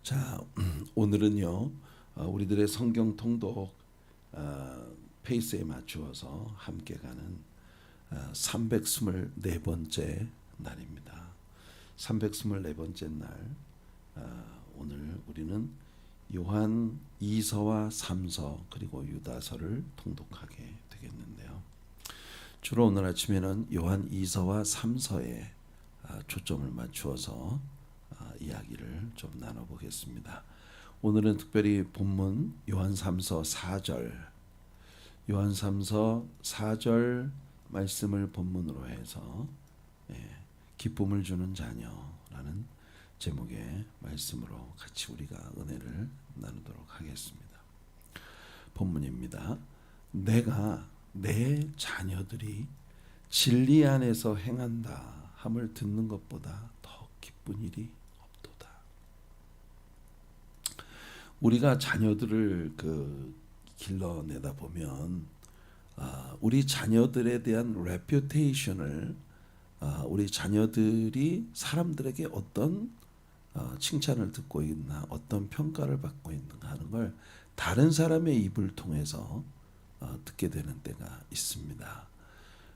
자, 오늘은요, 우리들의 성경 통독 페이스에 맞추어서 함께 가는 324번째 날입니다. 324번째 날, 오늘 우리는 요한 2서와 3서 그리고 유다서를 통독하게 되겠는데요. 주로 오늘 아침에는 요한 2서와 3서에 초점을 맞추어서 이야기를 좀 나눠보겠습니다. 오늘은 특별히 본문 요한 3서 4절, 요한 3서 4절 말씀을 본문으로 해서 기쁨을 주는 자녀라는 제목의 말씀으로 같이 우리가 은혜를 나누도록 하겠습니다. 본문입니다. 내가 내 자녀들이 진리 안에서 행한다 함을 듣는 것보다 더 기쁜 일이 없도다. 우리가 자녀들을 길러내다 보면 우리 자녀들에 대한 레퓨테이션을 우리 자녀들이 사람들에게 어떤 칭찬을 듣고 있나, 어떤 평가를 받고 있는가 하는 걸 다른 사람의 입을 통해서 듣게 되는 때가 있습니다.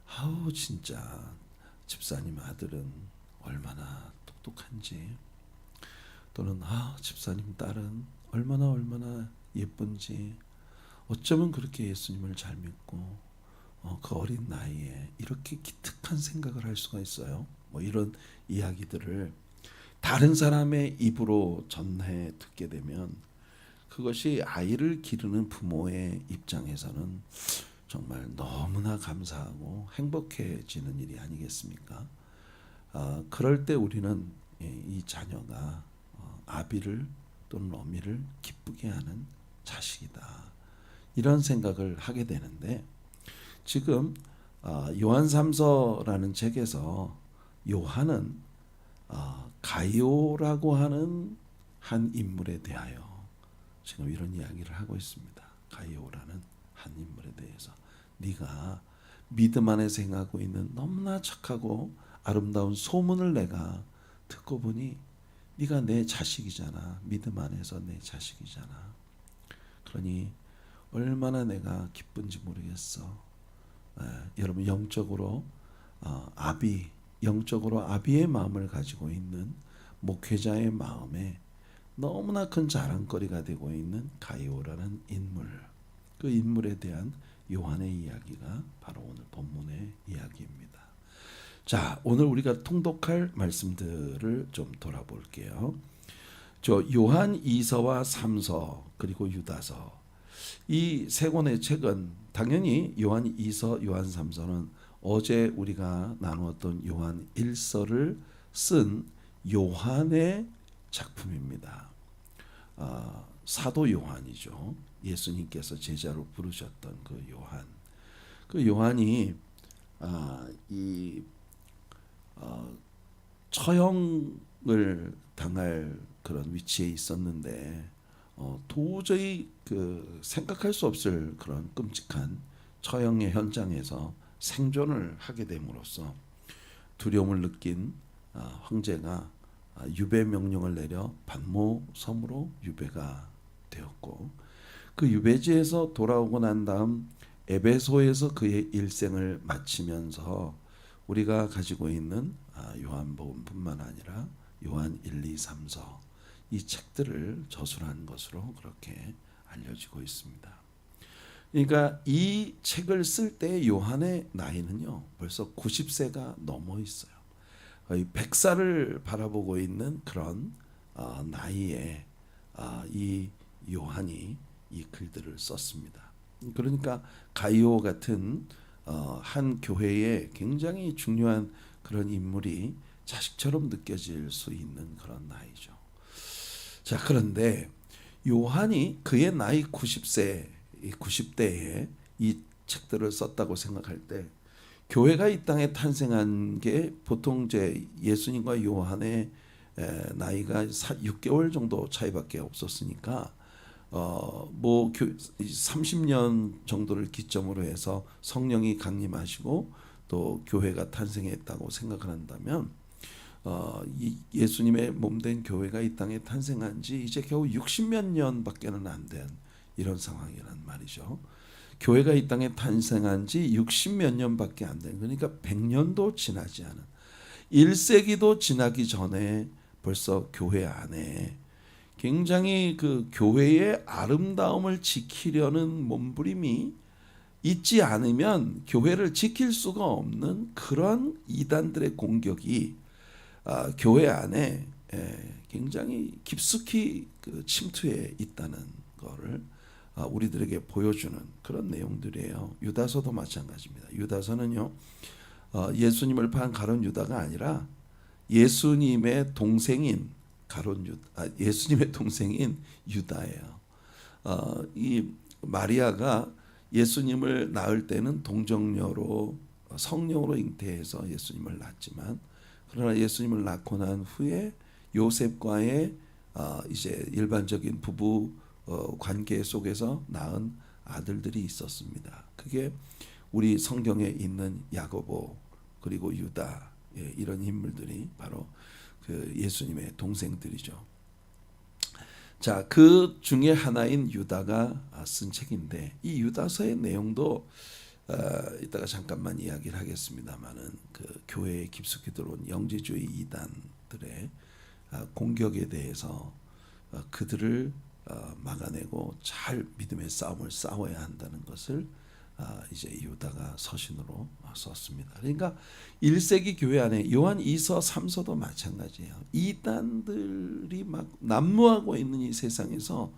아우 진짜 집사님 아들은 얼마나 똑똑한지, 또는 집사님 딸은 얼마나 예쁜지, 어쩌면 그렇게 예수님을 잘 믿고 그 어린 나이에 이렇게 기특한 생각을 할 수가 있어요. 뭐 이런 이야기들을 다른 사람의 입으로 전해 듣게 되면 그것이 아이를 기르는 부모의 입장에서는 정말 너무나 감사하고 행복해지는 일이 아니겠습니까? 그럴 때 우리는 이 자녀가 아비를 또는 어미를 기쁘게 하는 자식이다, 이런 생각을 하게 되는데, 지금 요한 3서라는 책에서 요한은 가이오라고 하는 한 인물에 대하여 지금 이런 이야기를 하고 있습니다. 가이오라는 한 인물에 대해서, 네가 믿음 안에서 행하고 있는 너무나 착하고 아름다운 소문을 내가 듣고 보니 네가 내 자식이잖아. 믿음 안에서 내 자식이잖아. 그러니 얼마나 내가 기쁜지 모르겠어. 여러분, 영적으로 아비의 마음을 가지고 있는 목회자의 마음에 너무나 큰 자랑거리가 되고 있는 가이오라는 인물, 그 인물에 대한 요한의 이야기가 바로 오늘 본문의 이야기입니다. 자, 오늘 우리가 통독할 말씀들을 좀 돌아볼게요. 요한 2서와 3서 그리고 유다서, 이 세 권의 책은 당연히 요한 2서, 요한 3서는 어제 우리가 나누었던 요한 1서를 쓴 요한의 작품입니다. 사도 요한이죠. 예수님께서 제자로 부르셨던 그 요한. 그 요한이 이 처형을 당할 그런 위치에 있었는데 도저히 생각할 수 없을 그런 끔찍한 처형의 현장에서 생존을 하게 됨으로써 두려움을 느낀 황제가 유배 명령을 내려 반모 섬으로 유배가 되었고, 그 유배지에서 돌아오고 난 다음 에베소에서 그의 일생을 마치면서 우리가 가지고 있는 요한복음뿐만 아니라 요한 1, 2, 3서, 이 책들을 저술한 것으로 그렇게 알려지고 있습니다. 그러니까 이 책을 쓸 때 요한의 나이는요 벌써 90세가 넘어 있어요. 거의 100살을 바라보고 있는 그런 나이에 이 요한이 이 글들을 썼습니다. 그러니까 가이오 같은 한 교회에 굉장히 중요한 그런 인물이 자식처럼 느껴질 수 있는 그런 나이죠. 자, 그런데 요한이 그의 나이 90대에 이 책들을 썼다고 생각할 때, 교회가 이 땅에 탄생한 게 보통 이제 예수님과 요한의 나이가 6개월 정도 차이밖에 없었으니까 30년 정도를 기점으로 해서 성령이 강림하시고 또 교회가 탄생했다고 생각을 한다면 예수님의 몸된 교회가 이 땅에 탄생한 지 이제 겨우 60몇 년밖에는 안 된 이런 상황이란 말이죠. 교회가 이 땅에 탄생한 지 60몇 년밖에 안 된, 그러니까 100년도 지나지 않은, 1세기도 지나기 전에 벌써 교회 안에 굉장히 그 교회의 아름다움을 지키려는 몸부림이 있지 않으면 교회를 지킬 수가 없는 그런 이단들의 공격이 교회 안에 굉장히 깊숙이 그 침투해 있다는 것을 우리들에게 보여주는 그런 내용들이에요. 유다서도 마찬가지입니다. 유다서는요, 예수님을 판 가룟 유다가 아니라 예수님의 동생인 예수님의 동생인 유다예요. 이 마리아가 예수님을 낳을 때는 동정녀로 성령으로 잉태해서 예수님을 낳았지만, 그러나 예수님을 낳고 난 후에 요셉과의 이제 일반적인 부부 관계 속에서 낳은 아들들이 있었습니다. 그게 우리 성경에 있는 야고보 그리고 유다, 이런 인물들이 바로 그 예수님의 동생들이죠. 자, 그 중에 하나인 유다가 쓴 책인데, 이 유다서의 내용도 이따가 잠깐만 이야기를 하겠습니다만은 그 교회에 깊숙이 들어온 영지주의 이단들의 공격에 대해서 그들을 막아내고 잘 믿음의 싸움을 싸워야 한다는 것을 이제 유다가 서신으로 썼습니다. 그러니까 1세기 교회 안에 요한 2서 3서도 마찬가지예요. 이단들이 막 난무하고 있는 이 세상에서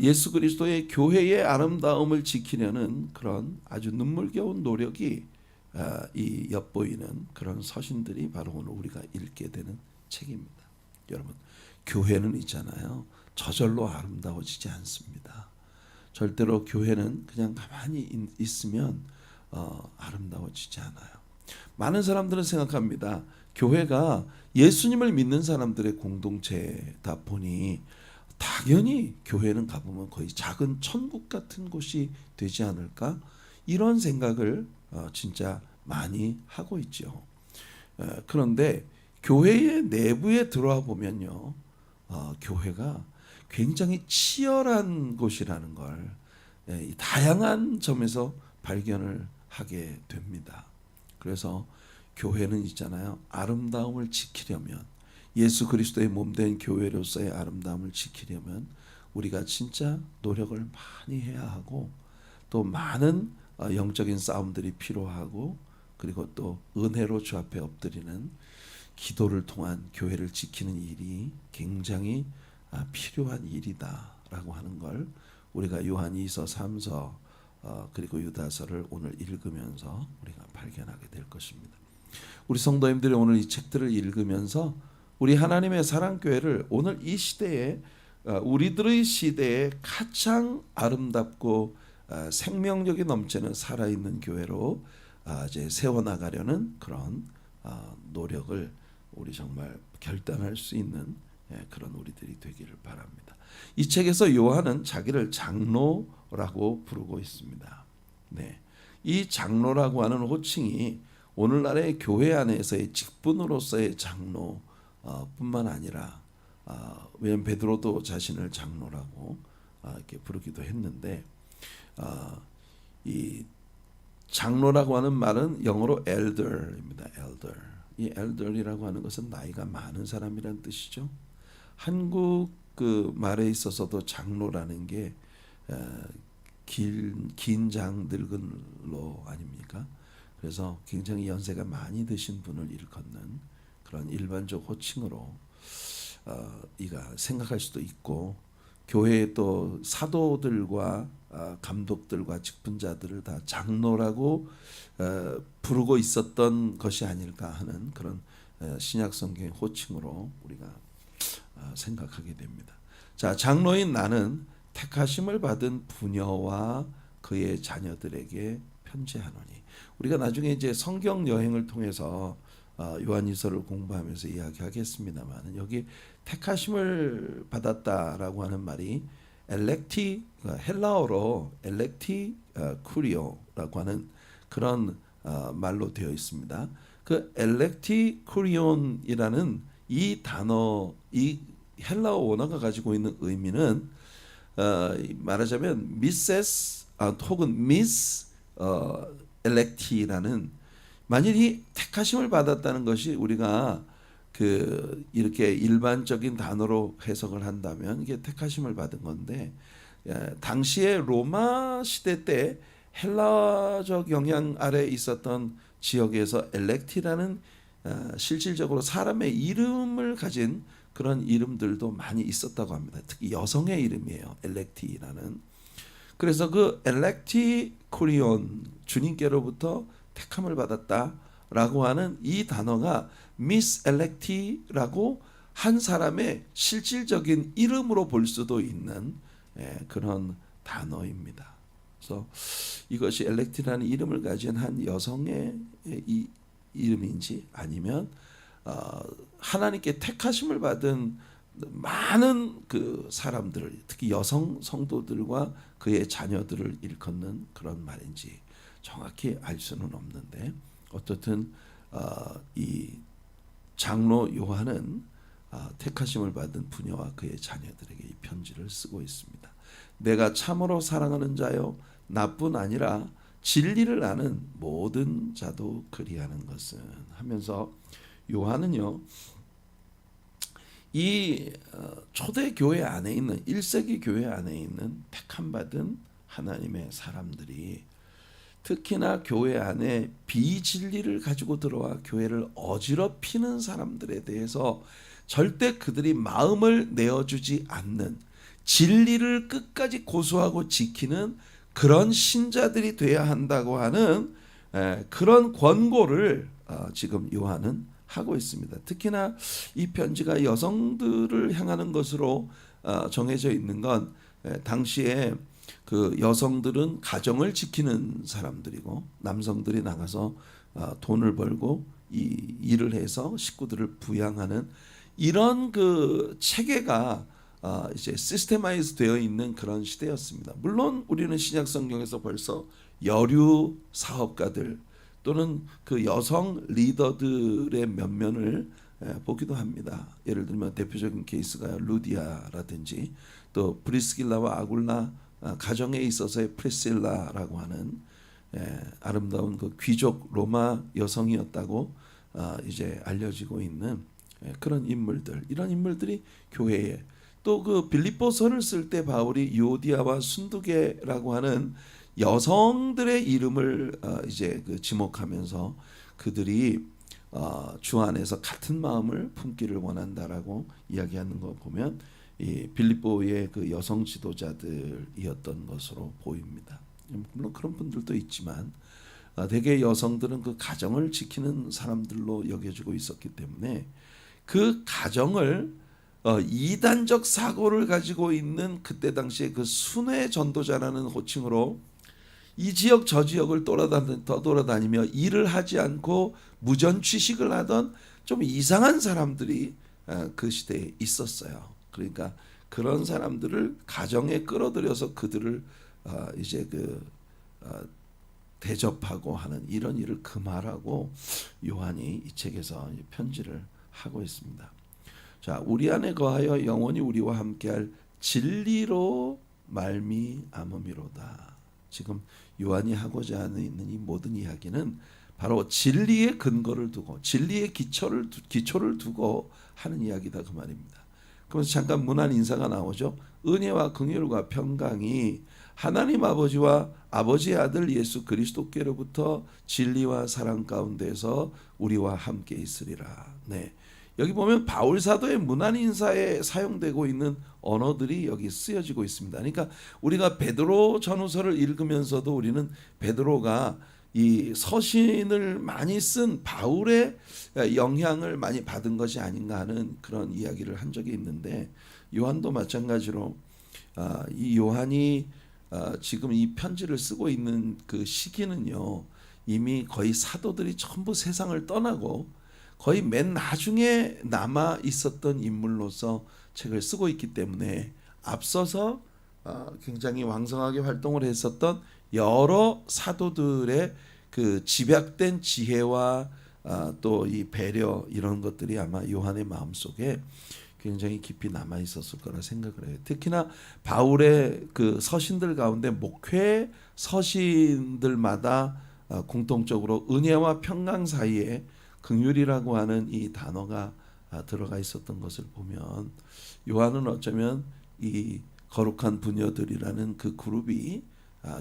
예수 그리스도의 교회의 아름다움을 지키려는 그런 아주 눈물겨운 노력이 이 엿보이는 그런 서신들이 바로 오늘 우리가 읽게 되는 책입니다. 여러분, 교회는 있잖아요, 저절로 아름다워지지 않습니다. 절대로 교회는 그냥 가만히 있으면 아름다워지지 않아요. 많은 사람들은 생각합니다. 교회가 예수님을 믿는 사람들의 공동체다 보니 당연히 교회는 가보면 거의 작은 천국 같은 곳이 되지 않을까? 이런 생각을 진짜 많이 하고 있죠. 그런데 교회의 내부에 들어와 보면요, 교회가 굉장히 치열한 곳이라는 걸 다양한 점에서 발견을 하게 됩니다. 그래서 교회는 있잖아요, 아름다움을 지키려면, 예수 그리스도의 몸된 교회로서의 아름다움을 지키려면 우리가 진짜 노력을 많이 해야 하고, 또 많은 영적인 싸움들이 필요하고, 그리고 또 은혜로 주 앞에 엎드리는 기도를 통한 교회를 지키는 일이 굉장히 필요한 일이다라고 하는 걸 우리가 요한 2서 3서 그리고 유다서를 오늘 읽으면서 우리가 발견하게 될 것입니다. 우리 성도님들이 오늘 이 책들을 읽으면서 우리 하나님의 사랑교회를 오늘 이 시대에, 우리들의 시대에 가장 아름답고 생명력이 넘치는 살아있는 교회로 이제 세워나가려는 그런 노력을 우리 정말 결단할 수 있는 그런 우리들이 되기를 바랍니다. 이 책에서 요한은 자기를 장로라고 부르고 있습니다. 네, 이 장로라고 하는 호칭이 오늘날의 교회 안에서의 직분으로서의 장로 뿐만 아니라, 왜냐하면 베드로도 자신을 장로라고 이렇게 부르기도 했는데, 이 장로라고 하는 말은 영어로 elder입니다. elder. 이 elder이라고 하는 것은 나이가 많은 사람이란 뜻이죠. 한국 그 말에 있어서도 장로라는 게 긴 장 늙은로 아닙니까? 그래서 굉장히 연세가 많이 드신 분을 일컫는 그런 일반적 호칭으로 이가 생각할 수도 있고, 교회의 또 사도들과 감독들과 직분자들을 다 장로라고 부르고 있었던 것이 아닐까 하는 그런 신약 성경의 호칭으로 우리가 생각하게 됩니다. 자, 장로인 나는 택하심을 받은 부녀와 그의 자녀들에게 편지하노니. 우리가 나중에 이제 성경 여행을 통해서 요한일서를 공부하면서 이야기하겠습니다만, 여기 택하심을 받았다라고 하는 말이 엘렉티, 헬라어로 엘렉티 쿠리오라고 하는 그런 말로 되어 있습니다. 그 엘렉티쿠리온이라는 이 단어, 이 헬라어 원어가 가지고 있는 의미는 말하자면 미세스 혹은 미스 엘렉티라는, 만일이 택하심을 받았다는 것이 우리가 그 이렇게 일반적인 단어로 해석을 한다면 이게 택하심을 받은 건데, 당시에 로마 시대 때 헬라적 영향 아래 있었던 지역에서 엘렉티라는 실질적으로 사람의 이름을 가진 그런 이름들도 많이 있었다고 합니다. 특히 여성의 이름이에요, 엘렉티라는. 그래서 그 엘렉티 코리온, 주님께로부터 택함을 받았다라고 하는 이 단어가 미스 엘렉티라고 한 사람의 실질적인 이름으로 볼 수도 있는 그런 단어입니다. 그래서 이것이 엘렉티라는 이름을 가진 한 여성의 이 이름인지, 아니면 하나님께 택하심을 받은 많은 그 사람들, 특히 여성 성도들과 그의 자녀들을 일컫는 그런 말인지 정확히 알 수는 없는데, 어떻든 이 장로 요한은 택하심을 받은 부녀와 그의 자녀들에게 이 편지를 쓰고 있습니다. 내가 참으로 사랑하는 자여, 나뿐 아니라 진리를 아는 모든 자도 그리하는 것은, 하면서 요한은요, 이 초대 교회 안에 있는 1세기 교회 안에 있는 택함 받은 하나님의 사람들이 특히나 교회 안에 비진리를 가지고 들어와 교회를 어지럽히는 사람들에 대해서 절대 그들이 마음을 내어주지 않는, 진리를 끝까지 고수하고 지키는 그런 신자들이 돼야 한다고 하는 그런 권고를 지금 요한은 하고 있습니다. 특히나 이 편지가 여성들을 향하는 것으로 정해져 있는 건, 당시에 그 여성들은 가정을 지키는 사람들이고, 남성들이 나가서 돈을 벌고 이 일을 해서 식구들을 부양하는 이런 그 체계가 이제 시스테마이즈 되어 있는 그런 시대였습니다. 물론 우리는 신약 성경에서 벌써 여류 사업가들 또는 그 여성 리더들의 면면을 보기도 합니다. 예를 들면 대표적인 케이스가 루디아라든지, 또 브리스길라와 아굴라, 가정에 있어서의 프리실라라고 하는 아름다운 그 귀족 로마 여성이었다고 이제 알려지고 있는 그런 인물들, 이런 인물들이 교회에, 또 그 빌립보서를 쓸 때 바울이 요디아와 순두계라고 하는 여성들의 이름을 이제 그 지목하면서 그들이 주 안에서 같은 마음을 품기를 원한다라고 이야기하는 거 보면 이 빌립보의 그 여성 지도자들이었던 것으로 보입니다. 물론 그런 분들도 있지만 대개 여성들은 그 가정을 지키는 사람들로 여겨지고 있었기 때문에 그 가정을 이단적 사고를 가지고 있는 그때 당시에 그 순회 전도자라는 호칭으로 이 지역 저 지역을 떠돌아다니며 일을 하지 않고 무전 취식을 하던 좀 이상한 사람들이 그 시대에 있었어요. 그러니까 그런 사람들을 가정에 끌어들여서 그들을 이제 그 대접하고 하는 이런 일을 금하라고 요한이 이 책에서 편지를 하고 있습니다. 자, 우리 안에 거하여 영원히 우리와 함께할 진리로 말미암음이로다. 지금 요한이 하고자 하는 이 모든 이야기는 바로 진리의 근거를 두고, 진리의 기초를 두고 하는 이야기다, 그 말입니다. 그러면서 잠깐 문안 인사가 나오죠. 은혜와 긍휼과 평강이 하나님 아버지와 아버지의 아들 예수 그리스도께로부터 진리와 사랑 가운데서 우리와 함께 있으리라. 네. 여기 보면 바울 사도의 문안 인사에 사용되고 있는 언어들이 여기 쓰여지고 있습니다. 그러니까 우리가 베드로 전후서를 읽으면서도 우리는 베드로가 이 서신을 많이 쓴 바울의 영향을 많이 받은 것이 아닌가 하는 그런 이야기를 한 적이 있는데, 요한도 마찬가지로 이 요한이 지금 이 편지를 쓰고 있는 그 시기는요, 이미 거의 사도들이 전부 세상을 떠나고 거의 맨 나중에 남아 있었던 인물로서 책을 쓰고 있기 때문에 앞서서 굉장히 왕성하게 활동을 했었던 여러 사도들의 그 집약된 지혜와 또 이 배려 이런 것들이 아마 요한의 마음속에 굉장히 깊이 남아 있었을 거라 생각을 해요. 특히나 바울의 그 서신들 가운데 목회 서신들마다 공통적으로 은혜와 평강 사이에 긍휼이라고 하는 이 단어가 들어가 있었던 것을 보면 요한은 어쩌면 이 거룩한 부녀들이라는 그 그룹이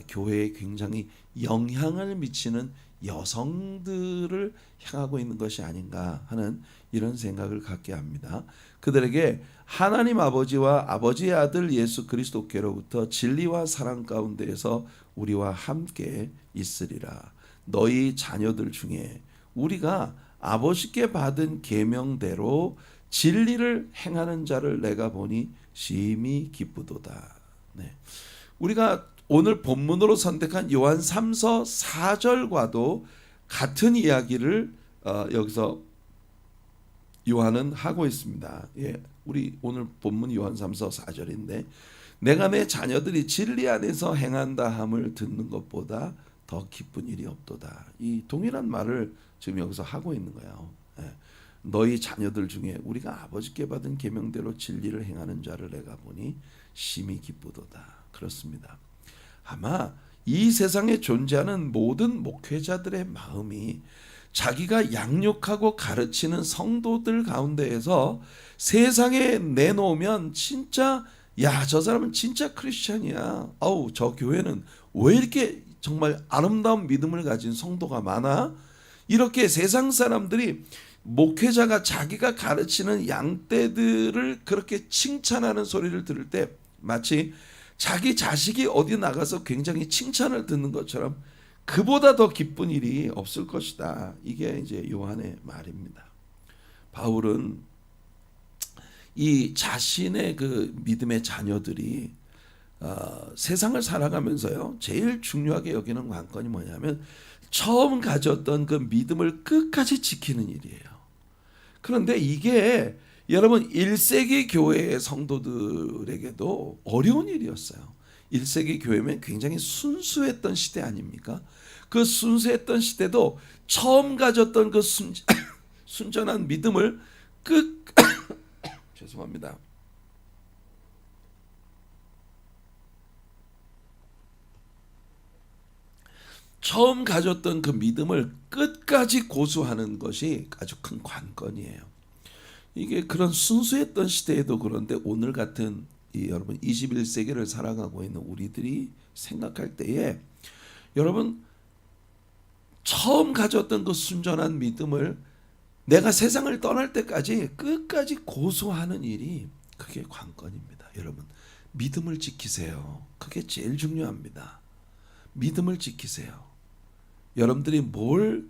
교회에 굉장히 영향을 미치는 여성들을 향하고 있는 것이 아닌가 하는 이런 생각을 갖게 합니다. 그들에게 하나님 아버지와 아버지의 아들 예수 그리스도께로부터 진리와 사랑 가운데에서 우리와 함께 있으리라. 너희 자녀들 중에 우리가 아버지께 받은 계명대로 진리를 행하는 자를 내가 보니 심히 기쁘도다. 네. 우리가 오늘 본문으로 선택한 요한 3서 4절과도 같은 이야기를 여기서 요한은 하고 있습니다. 예, 우리 오늘 본문 요한 3서 4절인데 내가 내 자녀들이 진리 안에서 행한다 함을 듣는 것보다 더 기쁜 일이 없도다. 이 동일한 말을 지금 여기서 하고 있는 거예요. 예, 너희 자녀들 중에 우리가 아버지께 받은 계명대로 진리를 행하는 자를 내가 보니 심히 기쁘도다. 그렇습니다. 아마 이 세상에 존재하는 모든 목회자들의 마음이 자기가 양육하고 가르치는 성도들 가운데에서 세상에 내놓으면 진짜 저 사람은 진짜 크리스찬이야. 아우 저 교회는 왜 이렇게 정말 아름다운 믿음을 가진 성도가 많아? 이렇게 세상 사람들이 목회자가 자기가 가르치는 양떼들을 그렇게 칭찬하는 소리를 들을 때 마치 자기 자식이 어디 나가서 굉장히 칭찬을 듣는 것처럼 그보다 더 기쁜 일이 없을 것이다. 이게 이제 요한의 말입니다. 바울은 이 자신의 그 믿음의 자녀들이 세상을 살아가면서요 제일 중요하게 여기는 관건이 뭐냐면 처음 가졌던 그 믿음을 끝까지 지키는 일이에요. 그런데 이게 여러분 1세기 교회의 성도들에게도 어려운 일이었어요. 1세기 교회면 굉장히 순수했던 시대 아닙니까? 그 순수했던 시대도 처음 가졌던 그 순전한 믿음을 죄송합니다. 처음 가졌던 그 믿음을 끝까지 고수하는 것이 아주 큰 관건이에요. 이게 그런 순수했던 시대에도 그런데 오늘 같은 여러분 21세기를 살아가고 있는 우리들이 생각할 때에 여러분 처음 가졌던 그 순전한 믿음을 내가 세상을 떠날 때까지 끝까지 고수하는 일이 그게 관건입니다. 여러분 믿음을 지키세요. 그게 제일 중요합니다. 믿음을 지키세요. 여러분들이 뭘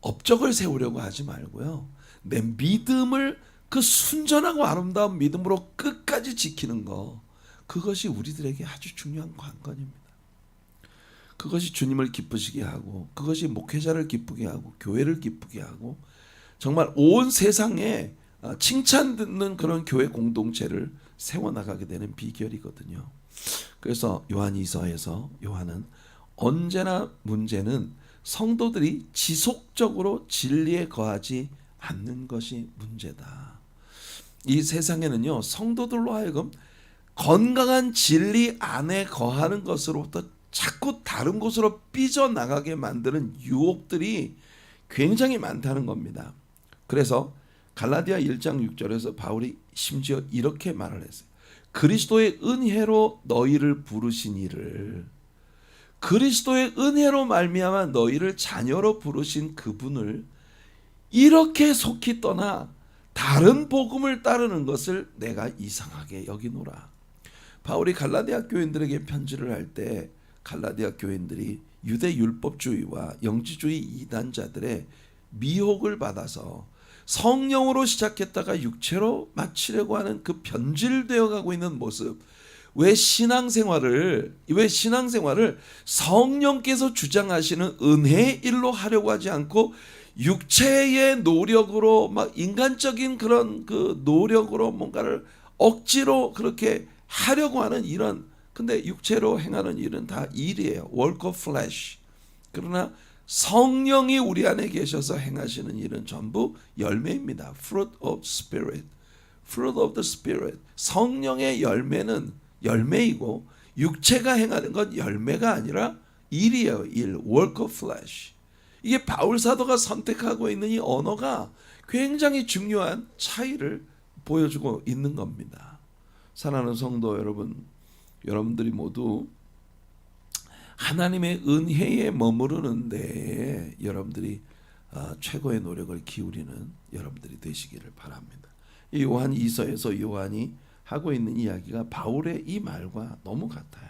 업적을 세우려고 하지 말고요. 내 믿음을 그 순전하고 아름다운 믿음으로 끝까지 지키는 거 그것이 우리들에게 아주 중요한 관건입니다. 그것이 주님을 기쁘시게 하고 그것이 목회자를 기쁘게 하고 교회를 기쁘게 하고 정말 온 세상에 칭찬 듣는 그런 교회 공동체를 세워나가게 되는 비결이거든요. 그래서 요한이서에서 요한은 언제나 문제는 성도들이 지속적으로 진리에 거하지 않는 것이 문제다. 이 세상에는요 성도들로 하여금 건강한 진리 안에 거하는 것으로부터 자꾸 다른 곳으로 삐져나가게 만드는 유혹들이 굉장히 많다는 겁니다. 그래서 갈라디아 1장 6절에서 바울이 심지어 이렇게 말을 했어요. 그리스도의 은혜로 너희를 부르신 이를 그리스도의 은혜로 말미암아 너희를 자녀로 부르신 그분을 이렇게 속히 떠나 다른 복음을 따르는 것을 내가 이상하게 여기노라. 바울이 갈라디아 교인들에게 편지를 할 때 갈라디아 교인들이 유대 율법주의와 영지주의 이단자들의 미혹을 받아서 성령으로 시작했다가 육체로 마치려고 하는 그 변질되어 가고 있는 모습, 왜 신앙생활을 성령께서 주장하시는 은혜의 일로 하려고 하지 않고 육체의 노력으로 막 인간적인 그런 그 노력으로 뭔가를 억지로 그렇게 하려고 하는 이런, 근데 육체로 행하는 일은 다 일이에요. work of flesh. 그러나 성령이 우리 안에 계셔서 행하시는 일은 전부 열매입니다. Fruit of Spirit. Fruit of the Spirit. 성령의 열매는 열매이고 육체가 행하는 건 열매가 아니라 일이에요. 일. Work of flesh. 이게 바울 사도가 선택하고 있는 이 언어가 굉장히 중요한 차이를 보여주고 있는 겁니다. 사랑하는 성도 여러분, 여러분들이 모두 하나님의 은혜에 머무르는데 여러분들이 최고의 노력을 기울이는 여러분들이 되시기를 바랍니다. 이 요한 2서에서 요한이 하고 있는 이야기가 바울의 이 말과 너무 같아요.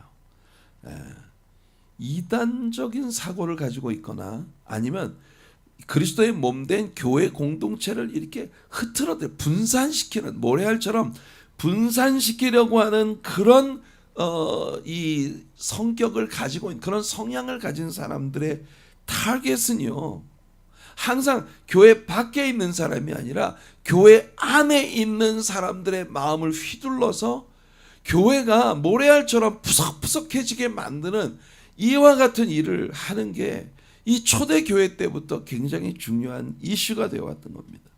이단적인 사고를 가지고 있거나 아니면 그리스도의 몸된 교회 공동체를 이렇게 흐트러뜨려 분산시키는 모래알처럼 분산시키려고 하는 그런 이 성격을 가지고 있는 그런 성향을 가진 사람들의 타겟은요, 항상 교회 밖에 있는 사람이 아니라 교회 안에 있는 사람들의 마음을 휘둘러서 교회가 모래알처럼 푸석푸석해지게 만드는 이와 같은 일을 하는 게 이 초대교회 때부터 굉장히 중요한 이슈가 되어왔던 겁니다.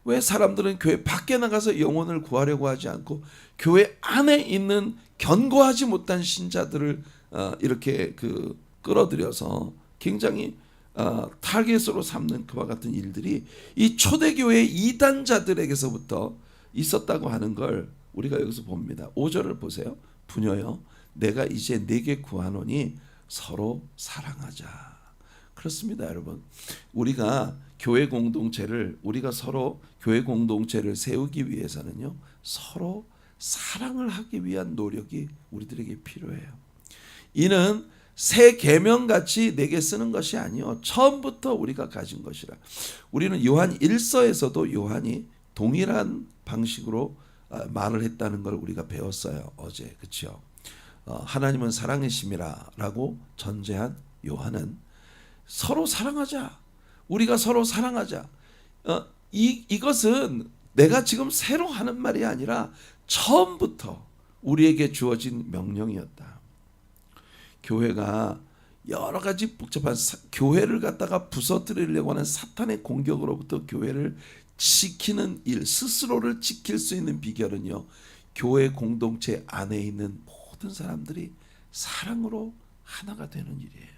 왜 사람들은 교회 밖에 나가서 영혼을 구하려고 하지 않고 교회 안에 있는 견고하지 못한 신자들을 이렇게 끌어들여서 굉장히 타겟으로 삼는 그와 같은 일들이 이 초대교회 이단자들에게서부터 있었다고 하는 걸 우리가 여기서 봅니다. 5절을 보세요. 부녀여 내가 이제 네게 구하노니 서로 사랑하자. 그렇습니다, 여러분. 우리가 서로 교회 공동체를 세우기 위해서는요, 서로 사랑을 하기 위한 노력이 우리들에게 필요해요. 이는 새 계명같이 내게 쓰는 것이 아니요 처음부터 우리가 가진 것이라. 우리는 요한 1서에서도 요한이 동일한 방식으로 말을 했다는 걸 우리가 배웠어요, 어제. 그렇죠? 하나님은 사랑이심이라라고 전제한 요한은 서로 사랑하자. 우리가 서로 사랑하자. 이것은 내가 지금 새로 하는 말이 아니라 처음부터 우리에게 주어진 명령이었다. 교회가 여러 가지 복잡한 교회를 갖다가 부서뜨리려고 하는 사탄의 공격으로부터 교회를 지키는 일, 스스로를 지킬 수 있는 비결은요, 교회 공동체 안에 있는 모든 사람들이 사랑으로 하나가 되는 일이에요.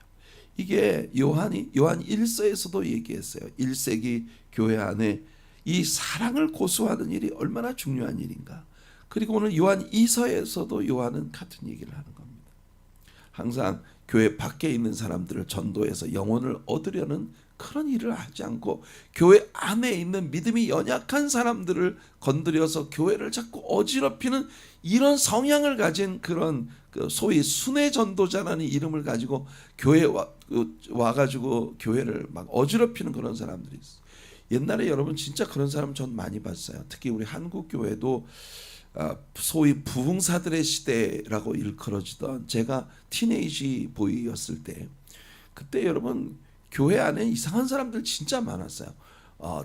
이게 요한 1서에서도 얘기했어요. 1세기 교회 안에 이 사랑을 고수하는 일이 얼마나 중요한 일인가. 그리고 오늘 요한 2서에서도 요한은 같은 얘기를 하는 겁니다. 항상 교회 밖에 있는 사람들을 전도해서 영혼을 얻으려는 그런 일을 하지 않고 교회 안에 있는 믿음이 연약한 사람들을 건드려서 교회를 자꾸 어지럽히는 이런 성향을 가진 그런 소위 순회 전도자라는 이름을 가지고 교회에 와가지고 교회를 막 어지럽히는 그런 사람들이 있어요. 옛날에 여러분 진짜 그런 사람 전 많이 봤어요. 특히 우리 한국 교회도 소위 부흥사들의 시대라고 일컬어지던, 제가 티네이지 보이였을 때, 그때 여러분 교회 안에 이상한 사람들 진짜 많았어요.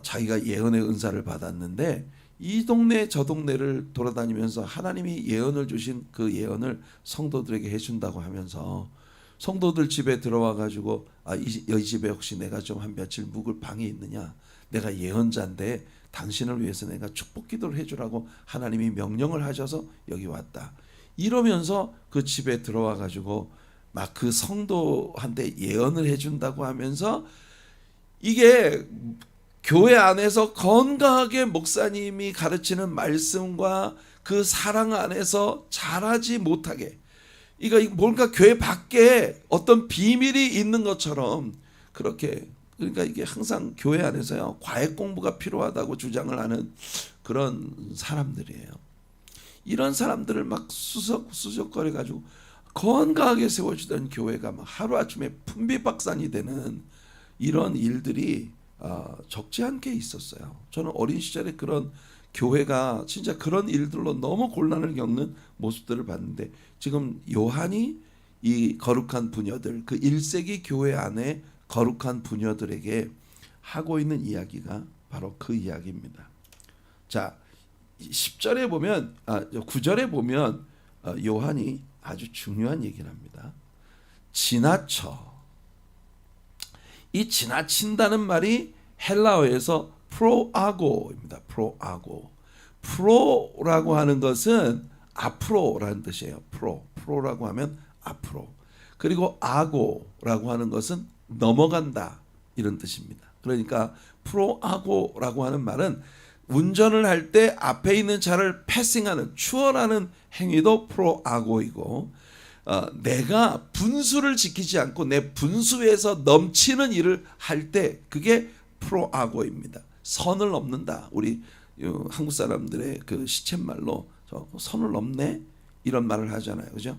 자기가 예언의 은사를 받았는데 이 동네 저 동네를 돌아다니면서 하나님이 예언을 주신 그 예언을 성도들에게 해준다고 하면서 성도들 집에 들어와 가지고 이 집에 혹시 내가 좀 한 며칠 묵을 방이 있느냐, 내가 예언자인데 당신을 위해서 내가 축복 기도를 해주라고 하나님이 명령을 하셔서 여기 왔다, 이러면서 그 집에 들어와 가지고 막 그 성도한테 예언을 해준다고 하면서, 이게 교회 안에서 건강하게 목사님이 가르치는 말씀과 그 사랑 안에서 자라지 못하게, 이거 뭔가 교회 밖에 어떤 비밀이 있는 것처럼 그렇게, 그러니까 이게 항상 교회 안에서요 과외 공부가 필요하다고 주장을 하는 그런 사람들이에요. 이런 사람들을 막 수석거려 가지고 건강하게 세워주던 교회가 막 하루아침에 풍비박산이 되는 이런 일들이 적지 않게 있었어요. 저는 어린 시절에 그런 교회가 진짜 그런 일들로 너무 곤란을 겪는 모습들을 봤는데, 지금 요한이 이 거룩한 부녀들, 그 1세기 교회 안에 거룩한 부녀들에게 하고 있는 이야기가 바로 그 이야기입니다. 자, 10절에 보면 9절에 보면 요한이 아주 중요한 얘기를 합니다. 지나쳐 이 지나친다는 말이 헬라어에서 프로아고입니다. 프로아고. 프로라고 하는 것은 앞으로라는 뜻이에요. 프로라고 하면 앞으로. 그리고 아고라고 하는 것은 넘어간다 이런 뜻입니다. 그러니까 프로아고라고 하는 말은 운전을 할 때 앞에 있는 차를 패싱하는 추월하는 행위도 프로아고이고, 내가 분수를 지키지 않고 내 분수에서 넘치는 일을 할 때 그게 프로아고입니다. 선을 넘는다. 우리 한국 사람들의 그 시쳇말로 선을 넘네 이런 말을 하잖아요. 그죠?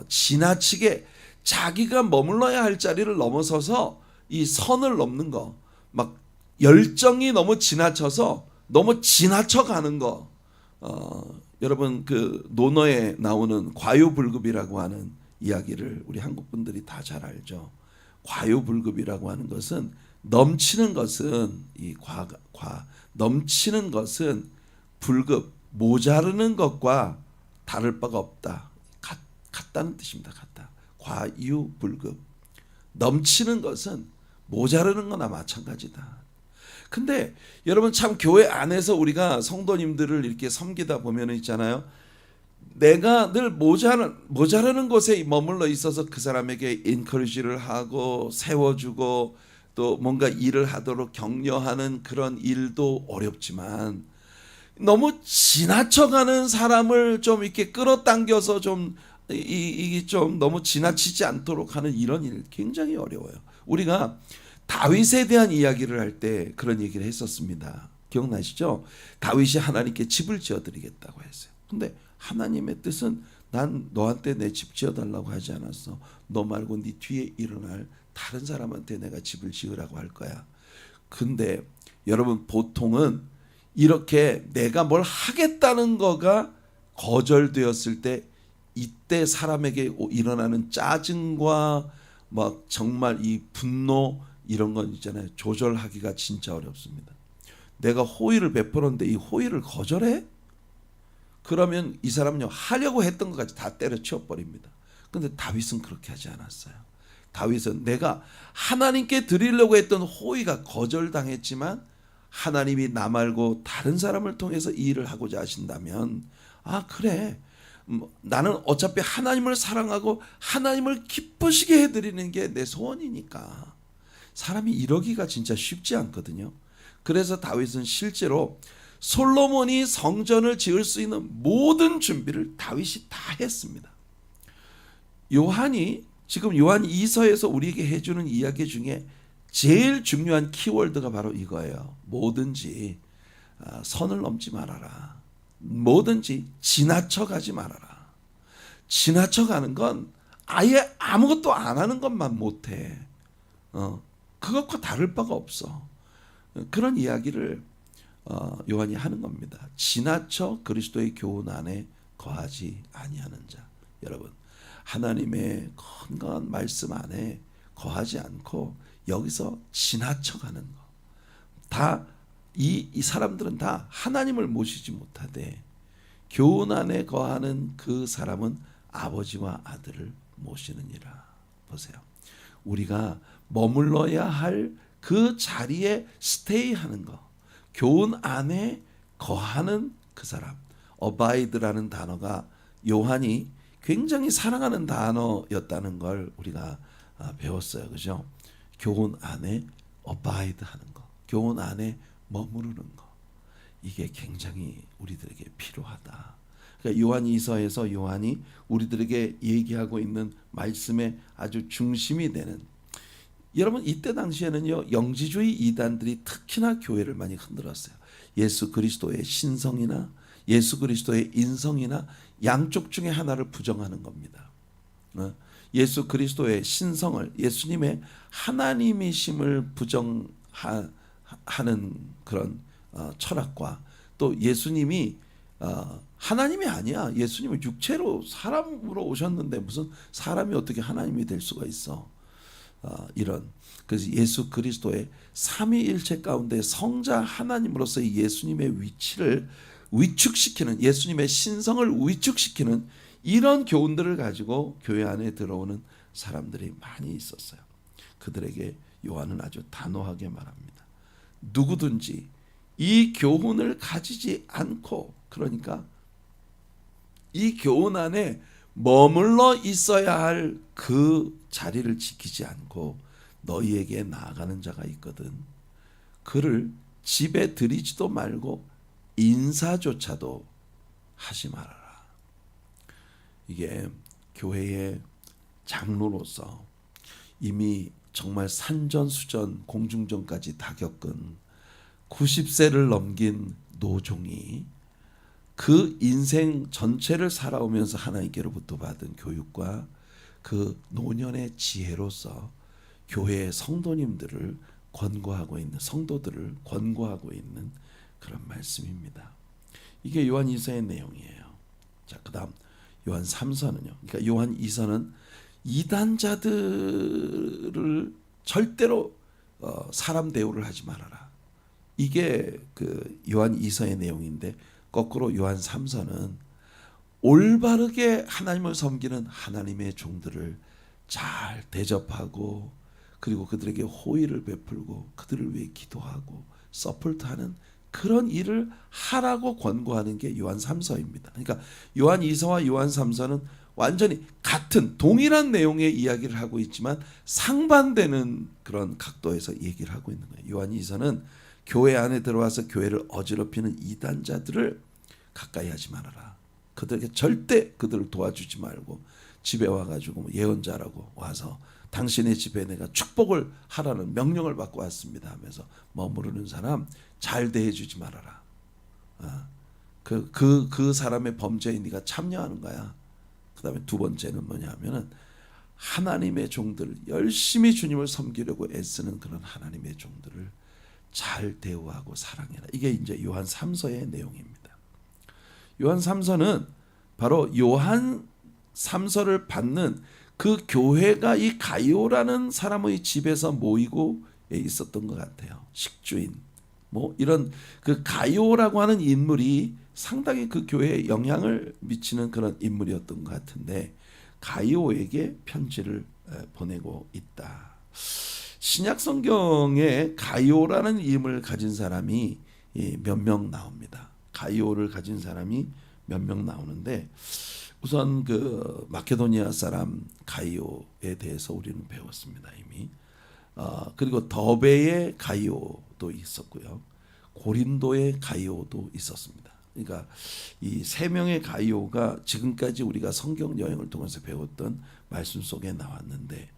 지나치게 자기가 머물러야 할 자리를 넘어서서 이 선을 넘는 거, 막 열정이 너무 지나쳐서 너무 지나쳐 가는 거. 여러분 그 논어에 나오는 과유불급이라고 하는 이야기를 우리 한국 분들이 다 잘 알죠. 과유불급이라고 하는 것은 넘치는 것은 넘치는 것은 불급 모자르는 것과 다를 바가 없다. 같다는 뜻입니다. 같다. 과유불급. 넘치는 것은 모자르는 거나 마찬가지다. 근데 여러분 참 교회 안에서 우리가 성도님들을 이렇게 섬기다 보면 있잖아요. 내가 늘 모자라는 곳에 머물러 있어서 그 사람에게 인커리지를 하고 세워주고 또 뭔가 일을 하도록 격려하는 그런 일도 어렵지만, 너무 지나쳐가는 사람을 좀 이렇게 끌어당겨서 이게 좀 너무 지나치지 않도록 하는 이런 일 굉장히 어려워요. 우리가 다윗에 대한 이야기를 할 때 그런 얘기를 했었습니다. 기억나시죠? 다윗이 하나님께 집을 지어드리겠다고 했어요. 근데 하나님의 뜻은 난 너한테 내 집 지어달라고 하지 않았어. 너 말고 네 뒤에 일어날 다른 사람한테 내가 집을 지으라고 할 거야. 근데 여러분 보통은 이렇게 내가 뭘 하겠다는 거가 거절되었을 때 이때 사람에게 일어나는 짜증과 막 정말 이 분노 이런 건 있잖아요. 조절하기가 진짜 어렵습니다. 내가 호의를 베풀었는데 이 호의를 거절해? 그러면 이 사람은요 하려고 했던 것까지 다 때려치워 버립니다. 근데 다윗은 그렇게 하지 않았어요. 다윗은 내가 하나님께 드리려고 했던 호의가 거절당했지만 하나님이 나 말고 다른 사람을 통해서 이 일을 하고자 하신다면 그래 나는 어차피 하나님을 사랑하고 하나님을 기쁘시게 해드리는 게 내 소원이니까. 사람이 이러기가 진짜 쉽지 않거든요. 그래서 다윗은 실제로 솔로몬이 성전을 지을 수 있는 모든 준비를 다윗이 다 했습니다. 요한이 지금 요한 2서에서 우리에게 해주는 이야기 중에 제일 중요한 키워드가 바로 이거예요. 뭐든지 선을 넘지 말아라. 뭐든지 지나쳐가지 말아라. 지나쳐가는 건 아예 아무것도 안 하는 것만 못해. 그것과 다를 바가 없어. 그런 이야기를 요한이 하는 겁니다. 지나쳐 그리스도의 교훈 안에 거하지 아니하는 자. 여러분 하나님의 건강한 말씀 안에 거하지 않고 여기서 지나쳐가는 거. 다 이 사람들은 다 하나님을 모시지 못하되 교훈 안에 거하는 그 사람은 아버지와 아들을 모시느니라. 보세요. 우리가 머물러야 할 그 자리에 스테이하는 거. 교훈 안에 거하는 그 사람. 어바이드라는 단어가 요한이 굉장히 사랑하는 단어였다는 걸 우리가 배웠어요. 그죠? 교훈 안에 어바이드 하는 거. 교훈 안에 머무르는 거. 이게 굉장히 우리들에게 필요하다. 그러니까 요한 2서에서 요한이 우리들에게 얘기하고 있는 말씀의 아주 중심이 되는, 여러분 이때 당시에는요 영지주의 이단들이 특히나 교회를 많이 흔들었어요. 예수 그리스도의 신성이나 예수 그리스도의 인성이나 양쪽 중에 하나를 부정하는 겁니다. 예수 그리스도의 신성을, 예수님의 하나님이심을 부정하는 그런 철학과, 또 예수님이 하나님이 아니야. 예수님은 육체로 사람으로 오셨는데 무슨 사람이 어떻게 하나님이 될 수가 있어. 이런, 그래서 예수 그리스도의 삼위일체 가운데 성자 하나님으로서의 예수님의 위치를 위축시키는, 예수님의 신성을 위축시키는 이런 교훈들을 가지고 교회 안에 들어오는 사람들이 많이 있었어요. 그들에게 요한은 아주 단호하게 말합니다. 누구든지 이 교훈을 가지지 않고, 그러니까 이 교훈 안에 머물러 있어야 할 그 자리를 지키지 않고 너희에게 나아가는 자가 있거든. 그를 집에 들이지도 말고 인사조차도 하지 말아라. 이게 교회의 장로로서 이미 정말 산전수전 공중전까지 다 겪은 90세를 넘긴 노종이 그 인생 전체를 살아오면서 하나님께로부터 받은 교육과 그 노년의 지혜로서 교회의 성도님들을 권고하고 있는, 성도들을 권고하고 있는 그런 말씀입니다. 이게 요한 2서의 내용이에요. 자, 그다음 요한 3서는요. 그러니까 요한 2서는 이단자들을 절대로 사람 대우를 하지 말아라. 이게 그 요한 2서의 내용인데, 거꾸로 요한 3서는 올바르게 하나님을 섬기는 하나님의 종들을 잘 대접하고, 그리고 그들에게 호의를 베풀고 그들을 위해 기도하고 서포트하는 그런 일을 하라고 권고하는 게 요한 3서입니다. 그러니까 요한 2서와 요한 3서는 완전히 같은 동일한 내용의 이야기를 하고 있지만 상반되는 그런 각도에서 얘기를 하고 있는 거예요. 요한 2서는 교회 안에 들어와서 교회를 어지럽히는 이단자들을 가까이 하지 말아라. 그들에게 절대 그들을 도와주지 말고, 집에 와가지고 예언자라고 와서 당신의 집에 내가 축복을 하라는 명령을 받고 왔습니다 하면서 머무르는 사람 잘 대해주지 말아라. 그 사람의 범죄에 네가 참여하는 거야. 그 다음에 두 번째는 뭐냐 하면은 하나님의 종들, 열심히 주님을 섬기려고 애쓰는 그런 하나님의 종들을 잘 대우하고 사랑해라. 이게 이제 요한 3서의 내용입니다. 요한 3서는 바로 요한 3서를 받는 그 교회가 이 가이오라는 사람의 집에서 모이고 있었던 것 같아요. 식주인 뭐 이런 그 가이오라고 하는 인물이 상당히 그 교회에 영향을 미치는 그런 인물이었던 것 같은데, 가이오에게 편지를 보내고 있다. 신약 성경에 가이오라는 이름을 가진 사람이 몇 명 나옵니다. 가이오를 가진 사람이 몇 명 나오는데, 우선 그 마케도니아 사람 가이오에 대해서 우리는 배웠습니다 이미. 그리고 더베의 가이오도 있었고요, 고린도의 가이오도 있었습니다. 그러니까 이 세 명의 가이오가 지금까지 우리가 성경 여행을 통해서 배웠던 말씀 속에 나왔는데,